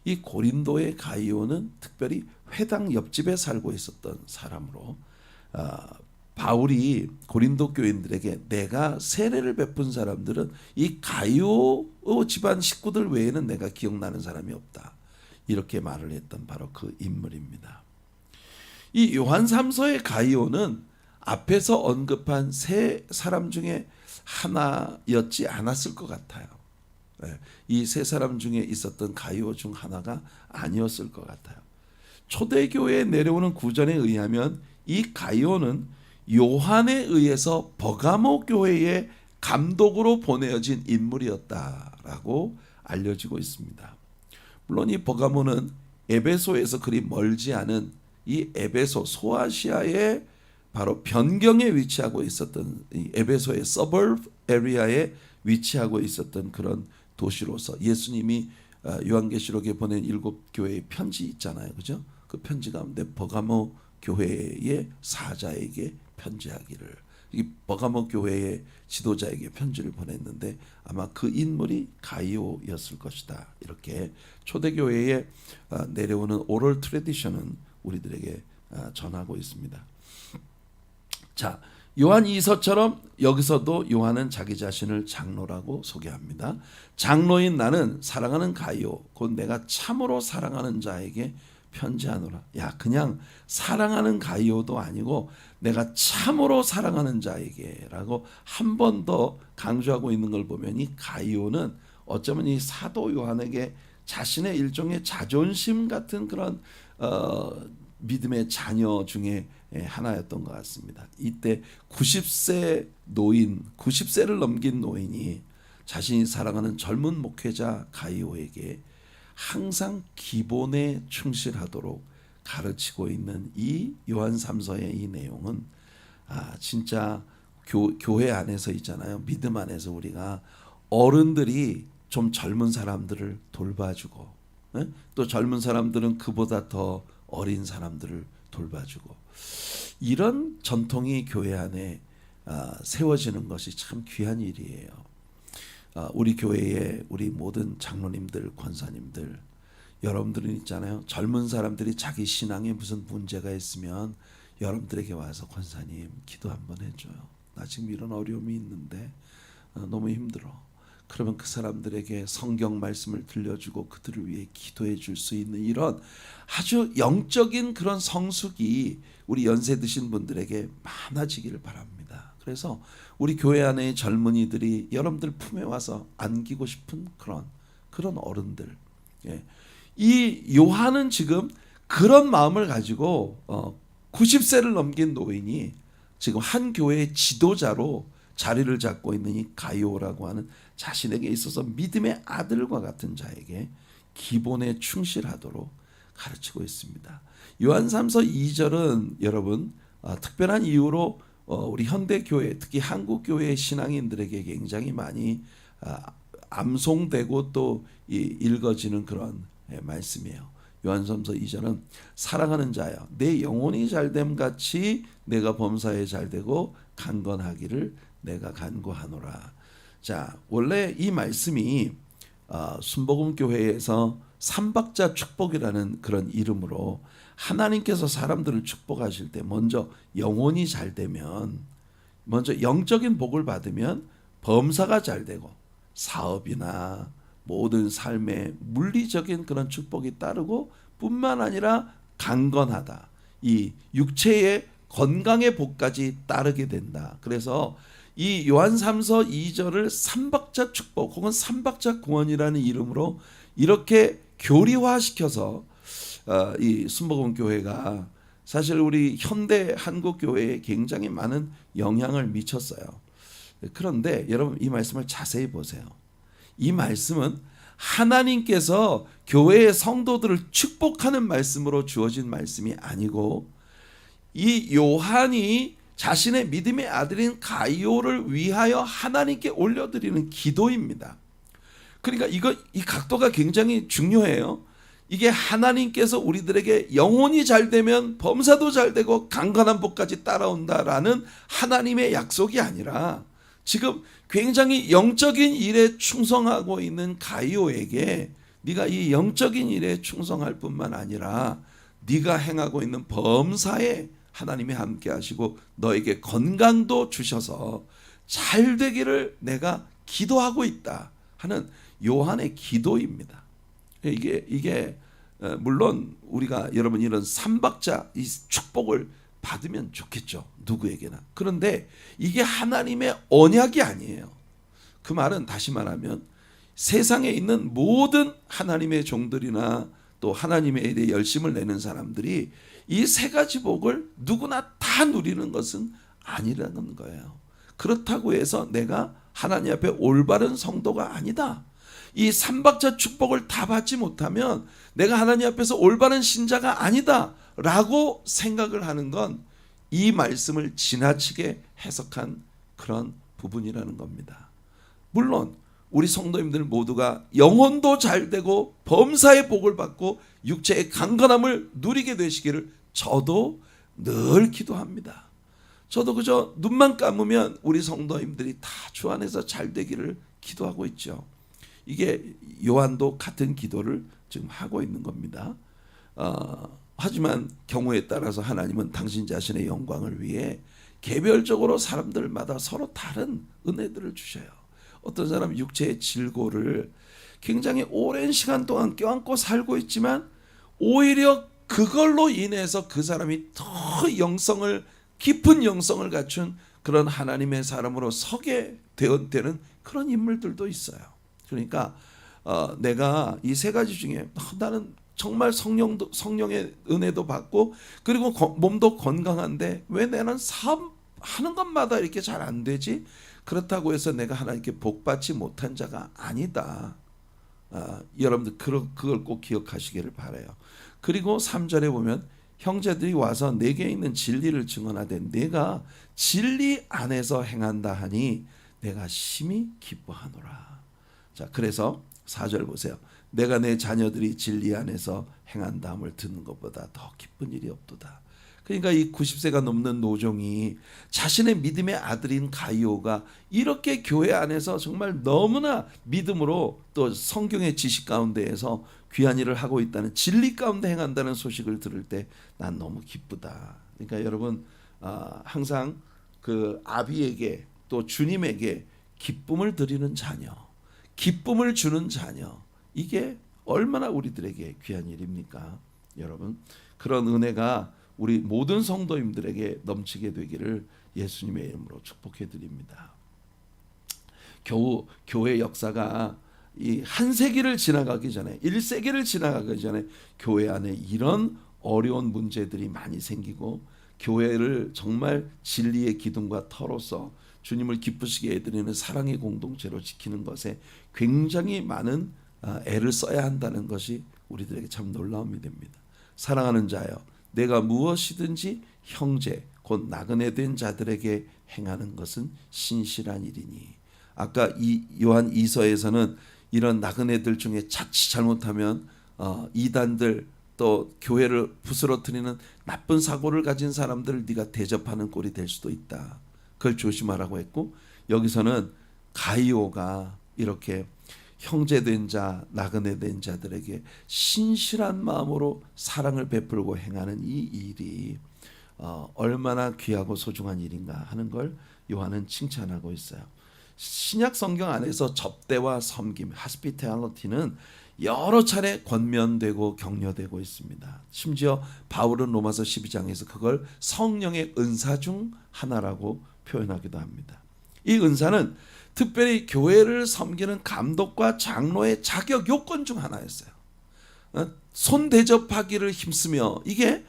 이 고린도의 가이오는 특별히 회당 옆집에 살고 있었던 사람으로, 바울이 고린도 교인들에게 내가 세례를 베푼 사람들은 이 가이오 집안 식구들 외에는 내가 기억나는 사람이 없다, 이렇게 말을 했던 바로 그 인물입니다. 이 요한 3서의 가이오는 앞에서 언급한 세 사람 중에 하나였지 않았을 것 같아요. 이 세 사람 중에 있었던 가이오 중 하나가 아니었을 것 같아요. 초대교회에 내려오는 구전에 의하면 이 가이오는 요한에 의해서 버가모 교회의 감독으로 보내어진 인물이었다라고 알려지고 있습니다. 물론 이 버가모는 에베소에서 그리 멀지 않은 이 에베소 소아시아의 바로 변경에 위치하고 있었던, 이 에베소의 서버브 에리아에 위치하고 있었던 그런 도시로서 예수님이 요한계시록에 보낸 7교회의 편지 있잖아요, 그죠? 그 편지 가운데 버가모 교회의 사자에게 편지하기를, 이 버가모 교회의 지도자에게 편지를 보냈는데 아마 그 인물이 가이오였을 것이다, 이렇게 초대교회에 내려오는 오럴 트래디션은 우리들에게 전하고 있습니다. 자, 요한 2서처럼 여기서도 요한은 자기 자신을 장로라고 소개합니다. 장로인 나는 사랑하는 가이오, 곧 내가 참으로 사랑하는 자에게 편지하노라. 야, 그냥 사랑하는 가이오도 아니고 내가 참으로 사랑하는 자에게라고 한 번 더 강조하고 있는 걸 보면, 이 가이오는 어쩌면 이 사도 요한에게 자신의 일종의 자존심 같은 그런 믿음의 자녀 중에 하나였던 것 같습니다. 이때 90세를 넘긴 노인이 자신이 사랑하는 젊은 목회자 가이오에게 항상 기본에 충실하도록 가르치고 있는 이 요한 3서의 이 내용은 진짜 교회 안에서 있잖아요. 믿음 안에서 우리가 어른들이 좀 젊은 사람들을 돌봐주고, 또 젊은 사람들은 그보다 더 어린 사람들을 돌봐주고, 이런 전통이 교회 안에 세워지는 것이 참 귀한 일이에요. 우리 교회의 우리 모든 장로님들, 권사님들, 여러분들은 있잖아요. 젊은 사람들이 자기 신앙에 무슨 문제가 있으면 여러분들에게 와서 권사님 기도 한번 해줘요. 나 지금 이런 어려움이 있는데 너무 힘들어. 그러면 그 사람들에게 성경 말씀을 들려주고 그들을 위해 기도해 줄 수 있는 이런 아주 영적인 그런 성숙이 우리 연세 드신 분들에게 많아지기를 바랍니다. 그래서 우리 교회 안의 젊은이들이 여러분들 품에 와서 안기고 싶은 그런 어른들. 이 요한은 지금 그런 마음을 가지고 90세를 넘긴 노인이 지금 한 교회의 지도자로 자리를 잡고 있는 이 가이오라고 하는 자신에게 있어서 믿음의 아들과 같은 자에게 기본에 충실하도록 가르치고 있습니다. 요한 3서 2절은 여러분 특별한 이유로 우리 현대교회, 특히 한국교회 신앙인들에게 굉장히 많이 암송되고 또 읽어지는 그런 말씀이에요. 요한삼서 2절은 사랑하는 자여 내 영혼이 잘됨 같이 내가 범사에 잘되고 강건하기를 내가 간구하노라. 자, 원래 이 말씀이 순복음교회에서 삼박자 축복이라는 그런 이름으로 하나님께서 사람들을 축복하실 때 먼저 영혼이 잘되면, 먼저 영적인 복을 받으면 범사가 잘되고 사업이나 모든 삶의 물리적인 그런 축복이 따르고 뿐만 아니라 강건하다. 이 육체의 건강의 복까지 따르게 된다. 그래서 이 요한 3서 2절을 삼박자 축복 혹은 삼박자 구원이라는 이름으로 이렇게 교리화시켜서 이 순복음 교회가 사실 우리 현대 한국 교회에 굉장히 많은 영향을 미쳤어요. 그런데 여러분 이 말씀을 자세히 보세요. 이 말씀은 하나님께서 교회의 성도들을 축복하는 말씀으로 주어진 말씀이 아니고 이 요한이 자신의 믿음의 아들인 가이오를 위하여 하나님께 올려드리는 기도입니다. 그러니까 이 각도가 굉장히 중요해요. 이게 하나님께서 우리들에게 영혼이 잘 되면 범사도 잘 되고 강건한 복까지 따라온다라는 하나님의 약속이 아니라 지금 굉장히 영적인 일에 충성하고 있는 가이오에게 네가 이 영적인 일에 충성할 뿐만 아니라 네가 행하고 있는 범사에 하나님이 함께 하시고 너에게 건강도 주셔서 잘 되기를 내가 기도하고 있다 하는 요한의 기도입니다. 이게 물론 우리가 여러분 이런 삼박자 이 축복을 받으면 좋겠죠. 누구에게나. 그런데 이게 하나님의 언약이 아니에요. 그 말은 다시 말하면 세상에 있는 모든 하나님의 종들이나 또 하나님의 일에 열심을 내는 사람들이 이 세 가지 복을 누구나 다 누리는 것은 아니라는 거예요. 그렇다고 해서 내가 하나님 앞에 올바른 성도가 아니다. 이 삼박자 축복을 다 받지 못하면 내가 하나님 앞에서 올바른 신자가 아니다 라고 생각을 하는 건 이 말씀을 지나치게 해석한 그런 부분이라는 겁니다. 물론 우리 성도님들 모두가 영혼도 잘되고 범사의 복을 받고 육체의 강건함을 누리게 되시기를 저도 늘 기도합니다. 저도 그저 눈만 감으면 우리 성도님들이 다 주 안에서 잘되기를 기도하고 있죠. 이게 요한도 같은 기도를 지금 하고 있는 겁니다. 하지만 경우에 따라서 하나님은 당신 자신의 영광을 위해 개별적으로 사람들마다 서로 다른 은혜들을 주셔요. 어떤 사람은 육체의 질고를 굉장히 오랜 시간 동안 껴안고 살고 있지만 오히려 그걸로 인해서 그 사람이 더 깊은 영성을 갖춘 그런 하나님의 사람으로 서게 되는 그런 인물들도 있어요. 그러니까 내가 이 세 가지 중에 나는 정말 성령의 은혜도 받고 그리고 몸도 건강한데 왜 나는 사업하는 것마다 이렇게 잘 안 되지? 그렇다고 해서 내가 하나님께 복 받지 못한 자가 아니다. 여러분들 그걸 꼭 기억하시기를 바라요. 그리고 3절에 보면 형제들이 와서 내게 있는 진리를 증언하되 내가 진리 안에서 행한다 하니 내가 심히 기뻐하노라. 자, 그래서 4절 보세요. 내가 내 자녀들이 진리 안에서 행한다함을 듣는 것보다 더 기쁜 일이 없도다. 그러니까 이 90세가 넘는 노종이 자신의 믿음의 아들인 가이오가 이렇게 교회 안에서 정말 너무나 믿음으로 또 성경의 지식 가운데에서 귀한 일을 하고 있다는, 진리 가운데 행한다는 소식을 들을 때 난 너무 기쁘다. 그러니까 여러분, 항상 그 아비에게 또 주님에게 기쁨을 드리는 자녀, 기쁨을 주는 자녀, 이게 얼마나 우리들에게 귀한 일입니까? 여러분, 그런 은혜가 우리 모든 성도님들에게 넘치게 되기를 예수님의 이름으로 축복해 드립니다. 교회 역사가 이 한 세기를 지나가기 전에, 1세기를 지나가기 전에 교회 안에 이런 어려운 문제들이 많이 생기고 교회를 정말 진리의 기둥과 터로서 주님을 기쁘시게 해드리는 사랑의 공동체로 지키는 것에 굉장히 많은 애를 써야 한다는 것이 우리들에게 참 놀라움이 됩니다. 사랑하는 자여, 내가 무엇이든지 형제 곧 나그네 된 자들에게 행하는 것은 신실한 일이니. 아까 이 요한 2서에서는 이런 나그네들 중에 자칫 잘못하면 이단들 또 교회를 부스러뜨리는 나쁜 사고를 가진 사람들을 네가 대접하는 꼴이 될 수도 있다. 그걸 조심하라고 했고, 여기서는 가이오가 이렇게 형제된 자, 나그네 된 자들에게 신실한 마음으로 사랑을 베풀고 행하는 이 일이 얼마나 귀하고 소중한 일인가 하는 걸 요한은 칭찬하고 있어요. 신약 성경 안에서 접대와 섬김, hospitality는 여러 차례 권면되고 격려되고 있습니다. 심지어 바울은 로마서 12장에서 그걸 성령의 은사 중 하나라고 표현하기도 합니다. 이 은사는 특별히 교회를 섬기는 감독과 장로의 자격 요건 중 하나였어요. 손 대접하기를 힘쓰며, 이게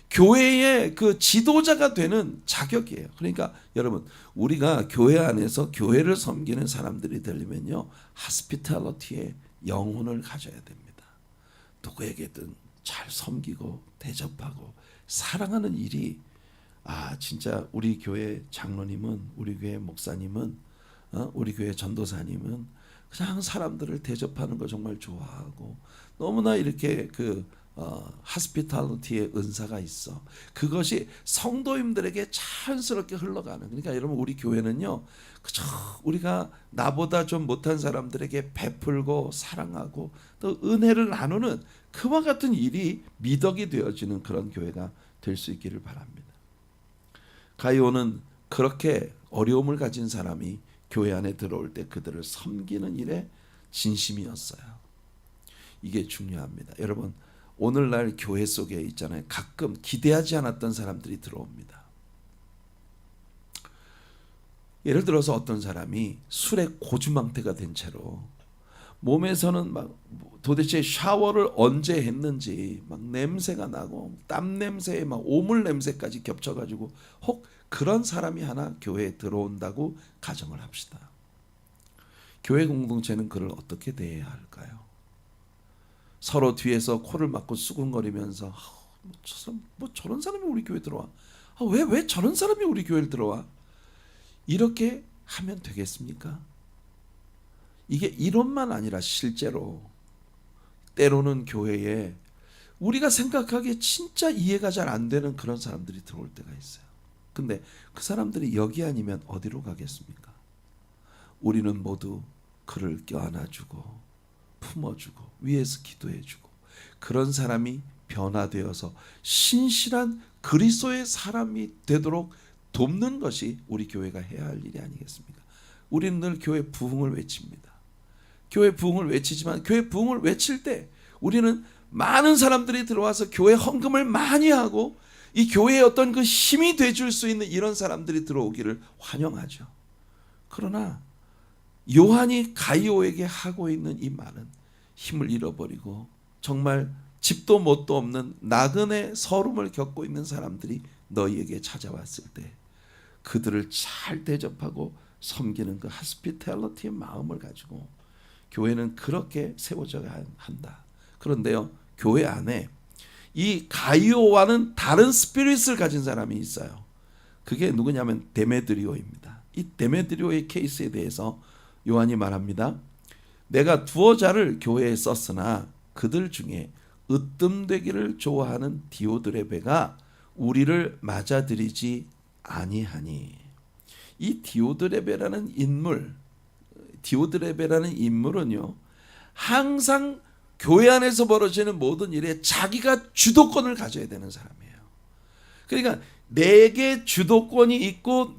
교회의 그 지도자가 되는 자격이에요. 그러니까 여러분, 우리가 교회 안에서 교회를 섬기는 사람들이 되려면요, 하스피탈리티의 영혼을 가져야 됩니다. 누구에게든 잘 섬기고 대접하고 사랑하는 일이, 진짜 우리 교회 장로님은, 우리 교회 목사님은, 우리 교회 전도사님은 그냥 사람들을 대접하는 거 정말 좋아하고 너무나 이렇게 하스피탈리티의 은사가 있어. 그것이 성도님들에게 자연스럽게 흘러가는. 그러니까 여러분, 우리 교회는요, 그저 우리가 나보다 좀 못한 사람들에게 베풀고 사랑하고 또 은혜를 나누는 그와 같은 일이 미덕이 되어지는 그런 교회가 될 수 있기를 바랍니다. 가이오는 그렇게 어려움을 가진 사람이 교회 안에 들어올 때 그들을 섬기는 일에 진심이었어요. 이게 중요합니다. 여러분, 오늘날 교회 속에 있잖아요, 가끔 기대하지 않았던 사람들이 들어옵니다. 예를 들어서 어떤 사람이 술에 고주망태가 된 채로 몸에서는 막 도대체 샤워를 언제 했는지 막 냄새가 나고 땀 냄새에 막 오물 냄새까지 겹쳐가지고 혹 그런 사람이 하나 교회에 들어온다고 가정을 합시다. 교회 공동체는 그를 어떻게 대해야 할까요? 서로 뒤에서 코를 막고 수군거리면서 저런 사람이 우리 교회 들어와? 왜 저런 사람이 우리 교회를 들어와? 이렇게 하면 되겠습니까? 이게 이론만 아니라 실제로 때로는 교회에 우리가 생각하기에 진짜 이해가 잘 안 되는 그런 사람들이 들어올 때가 있어요. 근데 그 사람들이 여기 아니면 어디로 가겠습니까? 우리는 모두 그를 껴안아주고 품어주고 위에서 기도해주고 그런 사람이 변화되어서 신실한 그리스도의 사람이 되도록 돕는 것이 우리 교회가 해야 할 일이 아니겠습니까? 우리는 늘 교회 부흥을 외칩니다. 교회 부흥을 외치지만 교회 부흥을 외칠 때 우리는 많은 사람들이 들어와서 교회 헌금을 많이 하고 이 교회의 어떤 그 힘이 돼줄 수 있는 이런 사람들이 들어오기를 환영하죠. 그러나 요한이 가이오에게 하고 있는 이 말은 힘을 잃어버리고 정말 집도 뭣도 없는 나그네 서름을 겪고 있는 사람들이 너희에게 찾아왔을 때 그들을 잘 대접하고 섬기는 그 하스피탈리티의 마음을 가지고 교회는 그렇게 세워져야 한다. 그런데요, 교회 안에 이 가이오와는 다른 스피릿을 가진 사람이 있어요. 그게 누구냐면 데메드리오입니다. 이 데메드리오의 케이스에 대해서 요한이 말합니다. 내가 두어 자를 교회에 썼으나 그들 중에 으뜸되기를 좋아하는 디오드레베가 우리를 맞아들이지 아니하니. 이 디오드레베라는 인물은요, 항상 교회 안에서 벌어지는 모든 일에 자기가 주도권을 가져야 되는 사람이에요. 그러니까 내게 주도권이 있고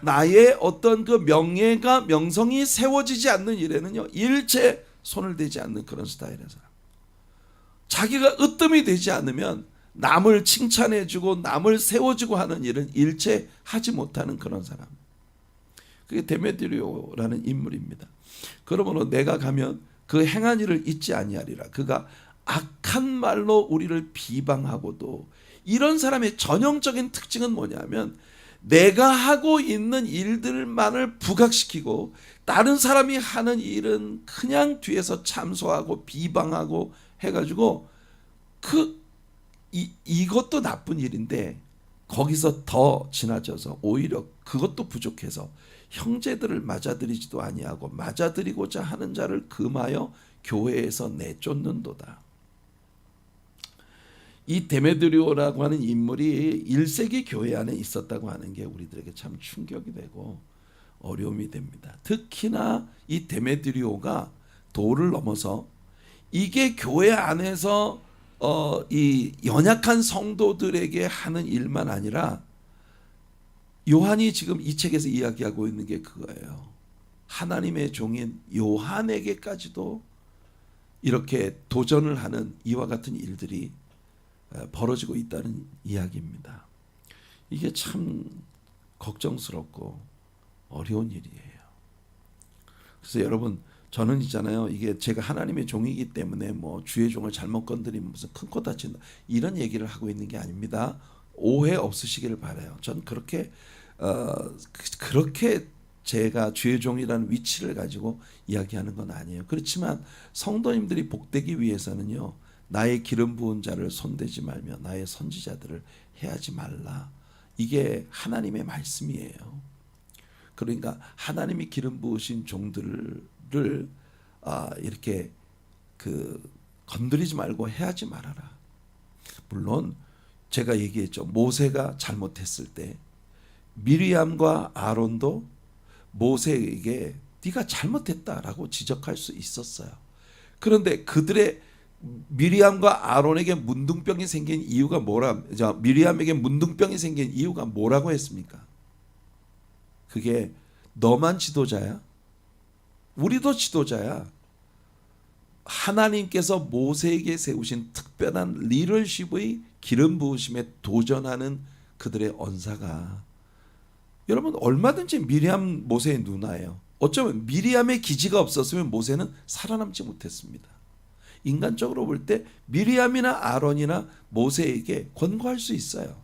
나의 어떤 그 명예가 명성이 세워지지 않는 일에는요, 일체 손을 대지 않는 그런 스타일의 사람. 자기가 으뜸이 되지 않으면 남을 칭찬해주고 남을 세워주고 하는 일은 일체 하지 못하는 그런 사람. 그게 데메드리오라는 인물입니다. 그러므로 내가 가면 그 행한 일을 잊지 아니하리라. 그가 악한 말로 우리를 비방하고도. 이런 사람의 전형적인 특징은 뭐냐면 내가 하고 있는 일들만을 부각시키고 다른 사람이 하는 일은 그냥 뒤에서 참소하고 비방하고 해가지고 이것도 나쁜 일인데 거기서 더 지나쳐서 오히려 그것도 부족해서 형제들을 맞아들이지도 아니하고 맞아들이고자 하는 자를 금하여 교회에서 내쫓는도다. 이 데메드리오라고 하는 인물이 1세기 교회 안에 있었다고 하는 게 우리들에게 참 충격이 되고 어려움이 됩니다. 특히나 이 데메드리오가 도를 넘어서 이게 교회 안에서 이 연약한 성도들에게 하는 일만 아니라 요한이 지금 이 책에서 이야기하고 있는 게 그거예요. 하나님의 종인 요한에게까지도 이렇게 도전을 하는 이와 같은 일들이 벌어지고 있다는 이야기입니다. 이게 참 걱정스럽고 어려운 일이에요. 그래서 여러분, 저는 있잖아요, 이게 제가 하나님의 종이기 때문에 뭐 주의 종을 잘못 건드리면 무슨 큰 코 다친다 이런 얘기를 하고 있는 게 아닙니다. 오해 없으시기를 바라요. 전 그렇게 제가 주의 종이라는 위치를 가지고 이야기하는 건 아니에요. 그렇지만 성도님들이 복되기 위해서는요, 나의 기름 부은 자를 손대지 말며 나의 선지자들을 해하지 말라. 이게 하나님의 말씀이에요. 그러니까 하나님이 기름 부으신 종들을 이렇게 건드리지 말고 해하지 말아라. 물론 제가 얘기했죠. 모세가 잘못했을 때 미리암과 아론도 모세에게 네가 잘못했다라고 지적할 수 있었어요. 그런데 그들의 미리암과 아론에게 문둥병이 생긴 이유가 미리암에게 문둥병이 생긴 이유가 뭐라고 했습니까? 그게 너만 지도자야? 우리도 지도자야. 하나님께서 모세에게 세우신 특별한 리더십의 기름 부으심에 도전하는 그들의 언사가, 여러분, 얼마든지 미리암 모세의 누나예요. 어쩌면 미리암의 기지가 없었으면 모세는 살아남지 못했습니다. 인간적으로 볼 때 미리암이나 아론이나 모세에게 권고할 수 있어요.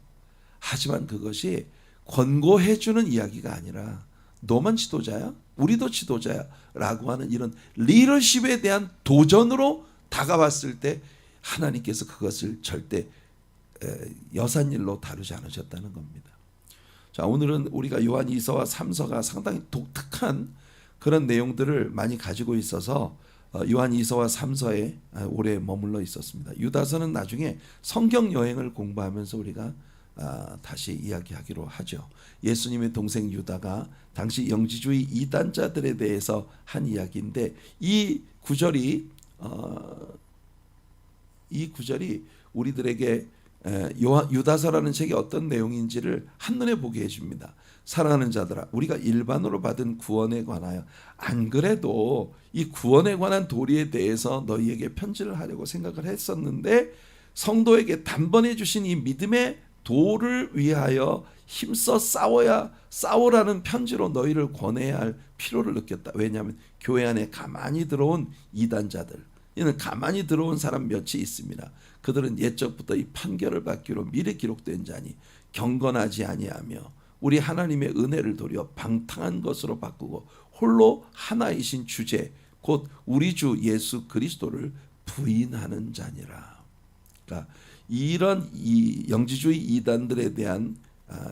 하지만 그것이 권고해주는 이야기가 아니라 너만 지도자야? 우리도 지도자야? 라고 하는 이런 리더십에 대한 도전으로 다가왔을 때 하나님께서 그것을 절대 여산일로 다루지 않으셨다는 겁니다. 자, 오늘은 우리가 요한 2서와 3서가 상당히 독특한 그런 내용들을 많이 가지고 있어서 요한 2서와 3서에 오래 머물러 있었습니다. 유다서는 나중에 성경 여행을 공부하면서 우리가 다시 이야기하기로 하죠. 예수님의 동생 유다가 당시 영지주의 이단자들에 대해서 한 이야기인데 이 구절이 우리들에게 유다서라는 책이 어떤 내용인지를 한눈에 보게 해줍니다. 사랑하는 자들아, 우리가 일반으로 받은 구원에 관하여 안 그래도 이 구원에 관한 도리에 대해서 너희에게 편지를 하려고 생각을 했었는데 성도에게 단번에 주신 이 믿음의 도를 위하여 힘써 싸우라는 편지로 너희를 권해야 할 필요를 느꼈다. 왜냐하면 교회 안에 가만히 들어온 이단자들, 이는 가만히 들어온 사람 몇이 있습니다. 그들은 옛적부터 이 판결을 받기로 미리 기록된 자니 경건하지 아니하며 우리 하나님의 은혜를 도리어 방탕한 것으로 바꾸고 홀로 하나이신 주제 곧 우리 주 예수 그리스도를 부인하는 자니라. 그러니까 이런 이 영지주의 이단들에 대한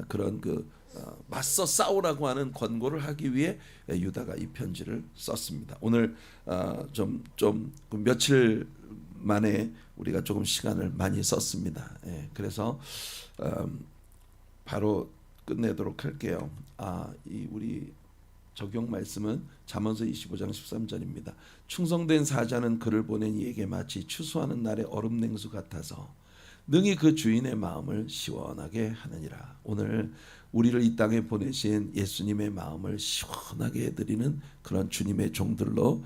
그런 맞서 싸우라고 하는 권고를 하기 위해 유다가 이 편지를 썼습니다. 오늘 좀 며칠 만에 우리가 조금 시간을 많이 썼습니다. 그래서 바로 끝내도록 할게요. 이 우리 적용 말씀은 잠언서 25장 13절입니다. 충성된 사자는 그를 보낸 이에게 마치 추수하는 날의 얼음 냉수 같아서 능히 그 주인의 마음을 시원하게 하느니라. 오늘 우리를 이 땅에 보내신 예수님의 마음을 시원하게 해드리는 그런 주님의 종들로